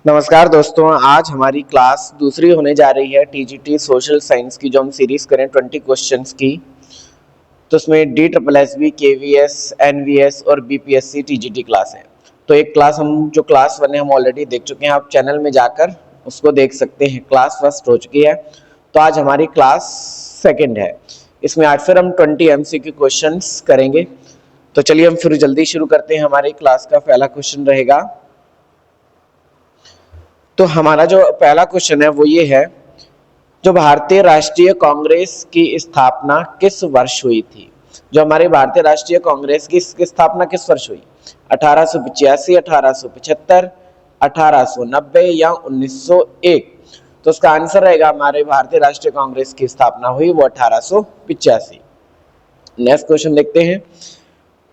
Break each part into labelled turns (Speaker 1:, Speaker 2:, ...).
Speaker 1: नमस्कार दोस्तों, आज हमारी क्लास दूसरी होने जा रही है टीजीटी सोशल साइंस की, जो हम सीरीज करें 20 क्वेश्चंस की। तो उसमें D triple S B, K V S, N V S और बीपीएससी टीजीटी क्लास है। तो एक क्लास हम जो क्लास 1 है हम ऑलरेडी देख चुके हैं, आप चैनल में जाकर उसको देख सकते हैं। क्लास फर्स्ट हो चुकी है, तो आज हमारी क्लास सेकेंड है। इसमें आज फिर हम 20 एमसीक्यू क्वेश्चंस करेंगे। तो चलिए हम फिर जल्दी शुरू करते हैं। हमारी क्लास का पहला क्वेश्चन रहेगा, तो हमारा जो पहला क्वेश्चन है वो ये है, जो भारतीय राष्ट्रीय कांग्रेस की स्थापना किस वर्ष हुई थी। जो हमारी भारतीय राष्ट्रीय कांग्रेस की स्थापना किस वर्ष हुई? 1885, 1875, 1890 या 1901? तो उसका आंसर रहेगा, हमारे भारतीय राष्ट्रीय कांग्रेस की स्थापना हुई वो 1885। नेक्स्ट क्वेश्चन देखते हैं,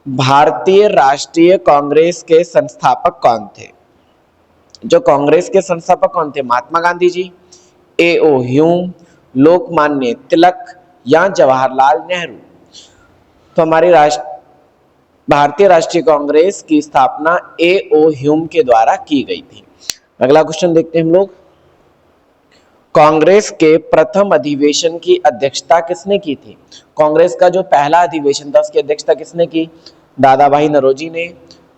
Speaker 1: भारतीय राष्ट्रीय कांग्रेस के संस्थापक कौन थे? जो कांग्रेस के संस्थापक कौन थे? महात्मा गांधी जी, ए ओ ह्यूम, लोकमान्य तिलक या जवाहरलाल नेहरू? तो हमारी भारतीय राष्ट्रीय कांग्रेस की स्थापना ए ओ ह्यूम के द्वारा की गई थी। अगला क्वेश्चन देखते हैं हम लोग, कांग्रेस के प्रथम अधिवेशन की अध्यक्षता किसने की थी? कांग्रेस का जो पहला अधिवेशन था उसकी अध्यक्षता किसने की? दादा भाई नौरोजी ने,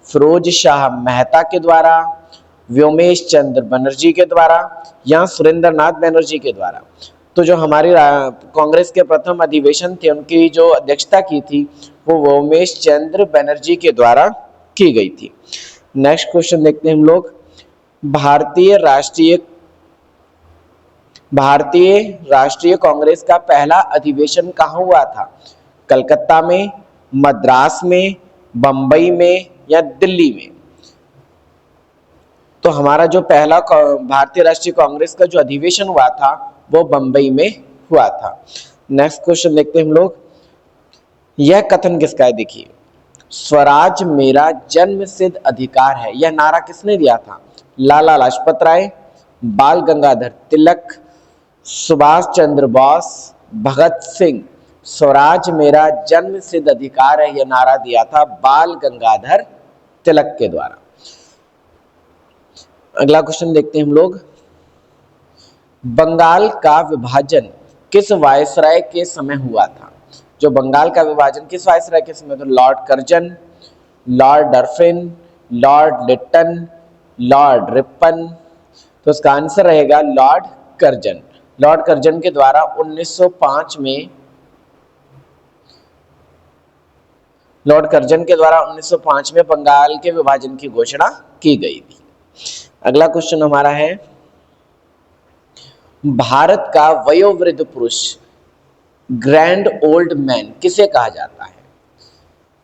Speaker 1: फिरोज शाह मेहता के द्वारा, व्योमेश चंद्र बनर्जी के द्वारा या सुरेंद्र नाथ बनर्जी के द्वारा? तो जो हमारी कांग्रेस के प्रथम अधिवेशन थे उनकी जो अध्यक्षता की थी वो व्योमेश चंद्र बनर्जी के द्वारा की गई थी। नेक्स्ट क्वेश्चन देखते हैं हम लोग, भारतीय राष्ट्रीय कांग्रेस का पहला अधिवेशन कहाँ हुआ था? कलकत्ता में, मद्रास में, बंबई में या दिल्ली में? तो हमारा जो पहला भारतीय राष्ट्रीय कांग्रेस का जो अधिवेशन हुआ था वो बंबई में हुआ था। नेक्स्ट क्वेश्चन देखते हैं हम लोग, यह कथन किसका है? देखिए, स्वराज मेरा जन्म सिद्ध अधिकार है, यह नारा किसने दिया था? लाला लाजपत राय, बाल गंगाधर तिलक, सुभाष चंद्र बोस, भगत सिंह। स्वराज मेरा जन्म सिद्ध अधिकार है, यह नारा दिया था बाल गंगाधर तिलक के द्वारा। अगला क्वेश्चन देखते हैं हम लोग, बंगाल का विभाजन किस वायसराय के समय हुआ था? जो बंगाल का विभाजन किस वायसराय के समय? तो Lord Curzon, Lord Dufferin, Lord Lytton, Lord Ripon? तो इसका आंसर रहेगा लॉर्ड कर्जन। लॉर्ड कर्जन के द्वारा 1905 में बंगाल के विभाजन की घोषणा की गई थी। अगला क्वेश्चन हमारा है, भारत का वयोवृद्ध पुरुष ग्रैंड ओल्ड मैन किसे कहा जाता है?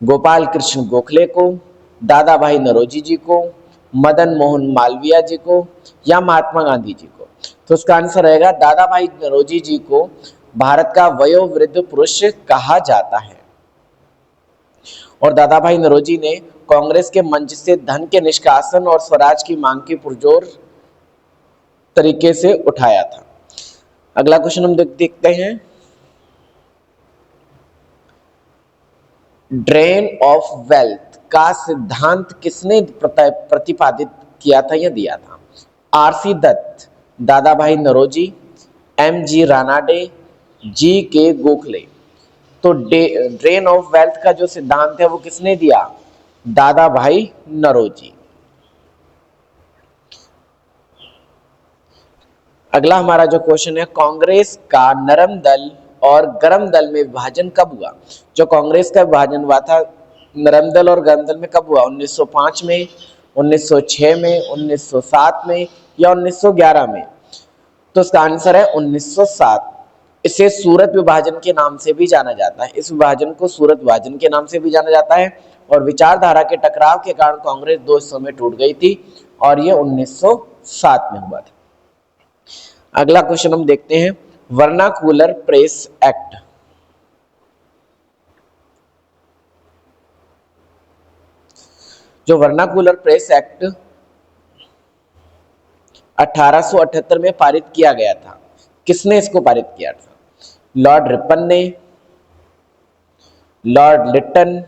Speaker 1: गोपाल कृष्ण गोखले को, दादा भाई नौरोजी जी को, मदन मोहन मालवीय जी को या महात्मा गांधी जी को? तो उसका आंसर रहेगा दादा भाई नौरोजी जी को भारत का वयोवृद्ध पुरुष कहा जाता है। और दादा भाई नौरोजी ने कांग्रेस के मंच से धन के निष्कासन और स्वराज की मांग की पुरजोर तरीके से उठाया था। अगला क्वेश्चन हम देखते हैं, ड्रेन ऑफ वेल्थ का सिद्धांत किसने प्रतिपादित किया था या दिया था? आरसी दत्त, दादा भाई नौरोजी, एम जी रानाडे, जी के गोखले? तो ड्रेन ऑफ वेल्थ का जो सिद्धांत है वो किसने दिया? दादा भाई नौरोजी। अगला हमारा जो क्वेश्चन है, कांग्रेस का नरम दल और गरम दल में विभाजन कब हुआ? जो कांग्रेस का विभाजन हुआ था नरम दल और गरम दल में कब हुआ? 1905 में, 1906 में, 1907 में या 1911 में? तो इसका आंसर है 1907। इसे सूरत विभाजन के नाम से भी जाना जाता है। इस विभाजन को सूरत विभाजन के नाम से भी जाना जाता है। और विचारधारा के टकराव के कारण कांग्रेस दो हिस्सों में टूट गई थी और यह 1907 में हुआ था। अगला क्वेश्चन हम देखते हैं, वर्नाकुलर प्रेस एक्ट। जो वर्नाकुलर प्रेस एक्ट 1878 में पारित किया गया था, किसने इसको पारित किया था? लॉर्ड रिपन ने, लॉर्ड लिट्टन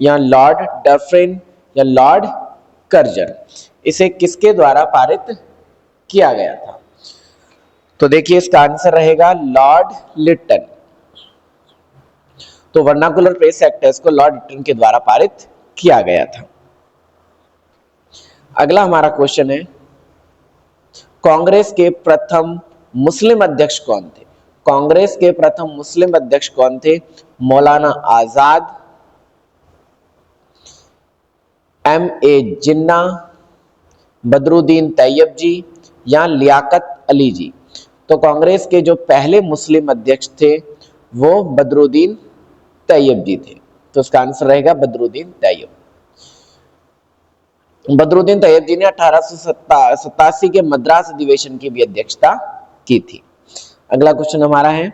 Speaker 1: या लॉर्ड डफरिन या लॉर्ड कर्जन? इसे किसके द्वारा पारित किया गया था? तो देखिए इसका आंसर रहेगा लॉर्ड लिटन। तो वर्नाकुलर प्रेस एक्ट है, इसको लॉर्ड लिटन के द्वारा पारित किया गया था। अगला हमारा क्वेश्चन है, कांग्रेस के प्रथम मुस्लिम अध्यक्ष कौन थे? कांग्रेस के प्रथम मुस्लिम अध्यक्ष कौन थे? मौलाना आजाद, M.A. जिन्ना, बदरुद्दीन तैयब जी या लियाकत अली जी? तो कांग्रेस के जो पहले मुस्लिम अध्यक्ष थे वो बदरुद्दीन तैयब जी थे। तो इसका आंसर रहेगा बदरुद्दीन तैयब। बदरुद्दीन तैयब जी ने 1887 के मद्रास अधिवेशन की भी अध्यक्षता की थी। अगला क्वेश्चन हमारा है,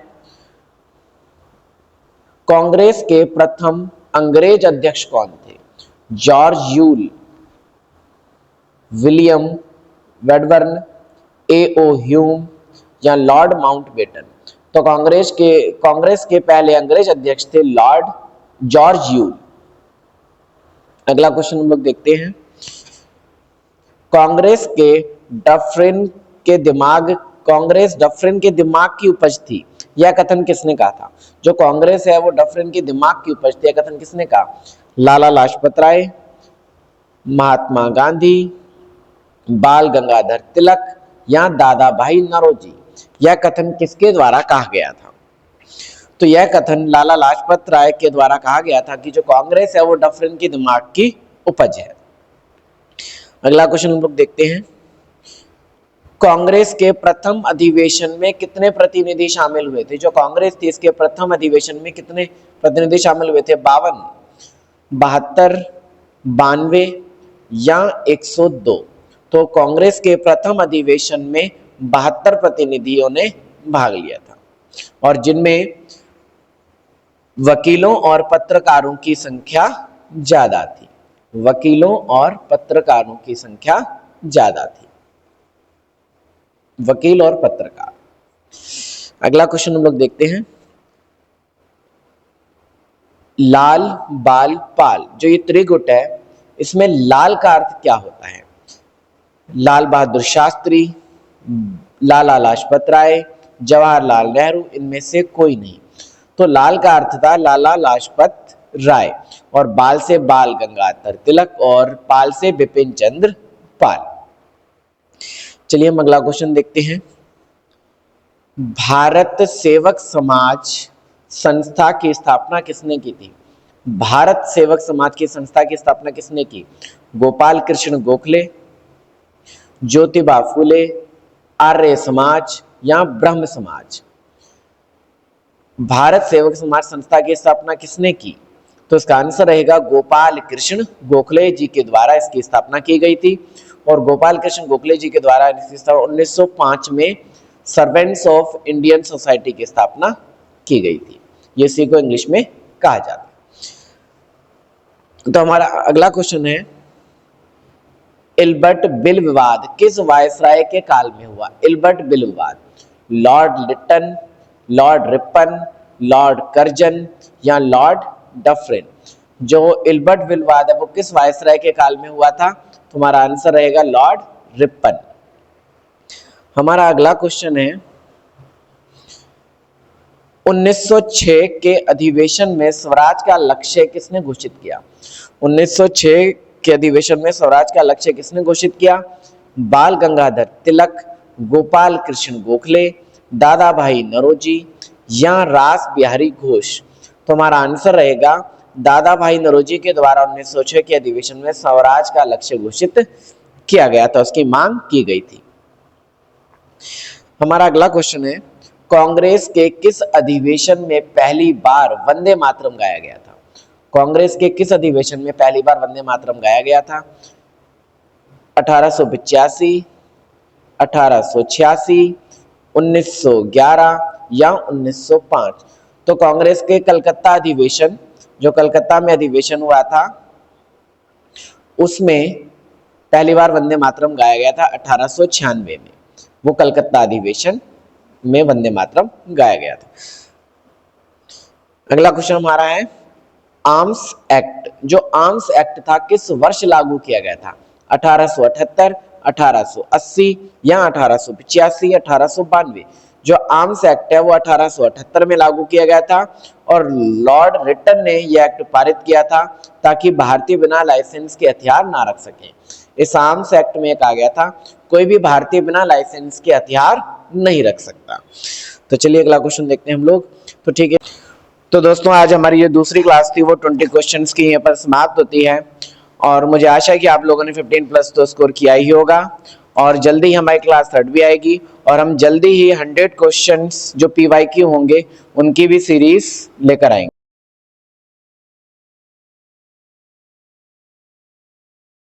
Speaker 1: कांग्रेस के प्रथम अंग्रेज अध्यक्ष कौन थे? George Yule, William Wedderburn, A.O. Hume या लॉर्ड माउंटबेटन? तो कांग्रेस के पहले अंग्रेज अध्यक्ष थे लॉर्ड जॉर्ज यूल। अगला क्वेश्चन हम लोग देखते हैं, कांग्रेस डफरिन के दिमाग की उपज थी, यह कथन किसने कहा था? जो कांग्रेस है वो डफरिन के दिमाग की उपज थी, यह कथन किसने कहा? लाला लाजपत राय, महात्मा गांधी, बाल गंगाधर तिलक या दादा भाई नौरोजी? यह कथन किसके द्वारा कहा गया था? तो यह कथन लाला लाजपत राय के द्वारा कहा गया था कि जो कांग्रेस है वो डफरिन के दिमाग की उपज है। अगला क्वेश्चन हम लोग देखते हैं, कांग्रेस के प्रथम अधिवेशन में कितने प्रतिनिधि शामिल हुए थे? जो कांग्रेस थी इसके प्रथम अधिवेशन में कितने प्रतिनिधि शामिल हुए थे? 52, 72, 92 या 102? तो कांग्रेस के प्रथम अधिवेशन में 72 प्रतिनिधियों ने भाग लिया था, और जिनमें वकीलों और पत्रकारों की संख्या ज्यादा थी। वकीलों और पत्रकारों की संख्या ज्यादा थी, वकील और पत्रकार। अगला क्वेश्चन हम लोग देखते हैं, लाल बाल पाल, जो ये त्रिगुट है इसमें लाल का अर्थ क्या होता है? लाल बहादुर शास्त्री, लाला लाजपत राय, जवाहरलाल नेहरू, इनमें से कोई नहीं। तो लाल का अर्थ था लाला लाजपत राय, और बाल से बाल गंगाधर तिलक, और पाल से बिपिन चंद्र पाल। चलिए हम अगला क्वेश्चन देखते हैं, भारत सेवक समाज संस्था की स्थापना किसने की थी? भारत सेवक समाज की संस्था की स्थापना किसने की? गोपाल कृष्ण गोखले, ज्योतिबा फूले, आर्य समाज या ब्रह्म समाज? भारत सेवक समाज संस्था की स्थापना किसने की? तो इसका आंसर रहेगा गोपाल कृष्ण गोखले जी के द्वारा इसकी स्थापना की गई थी, और गोपाल कृष्ण गोखले जी के द्वारा इसकी स्थापना 1905 में सर्वेंट्स ऑफ इंडियन सोसाइटी की स्थापना की गई थी। ये इसी को इंग्लिश में कहा जाता है। तो हमारा अगला क्वेश्चन है, इल्बर्ट बिल विवाद किस वायसराय के काल में हुआ? इल्बर्ट बिल विवाद, Lord Lytton, Lord Ripon, Lord Curzon या लॉर्ड डफरिन? जो इल्बर्ट बिल विवाद है वो किस वायसराय के काल में हुआ था? तुम्हारा आंसर रहेगा लॉर्ड रिपन। हमारा अगला क्वेश्चन है, 1906 के अधिवेशन में स्वराज का लक्ष्य किसने घोषित किया? 1906 के अधिवेशन में स्वराज का लक्ष्य किसने घोषित किया? बाल गंगाधर तिलक, गोपाल कृष्ण गोखले, दादा भाई नौरोजी या रास बिहारी घोष? तो हमारा आंसर रहेगा दादा भाई नौरोजी के द्वारा 1906 के अधिवेशन में स्वराज का लक्ष्य घोषित किया गया था, उसकी मांग की गई थी। हमारा अगला क्वेश्चन है, कांग्रेस के किस अधिवेशन में पहली बार वंदे मातरम गाया गया था? कांग्रेस के किस अधिवेशन में पहली बार वंदे मातरम गाया गया था? 1885, 1886, 1911 या 1905? तो कांग्रेस के कलकत्ता अधिवेशन, जो कलकत्ता में अधिवेशन हुआ था, उसमें पहली बार वंदे मातरम गाया गया था 1896 में। वो कलकत्ता अधिवेशन में वंदे मातरम गाया गया था। अगला क्वेश्चन हमारा है, आर्म्स एक्ट, जो आर्म्स एक्ट था किस वर्ष लागू किया गया था? 1878, 1880 या 1885, 1892। जो आर्म्स एक्ट है वो 1878 में लागू किया गया था और लॉर्ड रिटन ने यह एक्ट पारित किया था ताकि भारतीय बिना लाइसेंस के हथियार ना रख सकें। इस आर्म्स एक्ट में कहा गया था कोई भी भारतीय बिना लाइसेंस के हथियार नहीं रख सकता। तो चलिए अगला क्वेश्चन देखते हैं हम लोग। तो ठीक है, तो दोस्तों आज हमारी जो दूसरी क्लास थी वो 20 क्वेश्चंस की यहाँ पर समाप्त होती है और मुझे आशा है कि आप लोगों ने 15 प्लस तो स्कोर किया ही होगा और जल्दी ही हमारी क्लास 3 भी आएगी और हम जल्दी ही 100 क्वेश्चंस जो PYQ होंगे उनकी भी सीरीज लेकर आएंगे।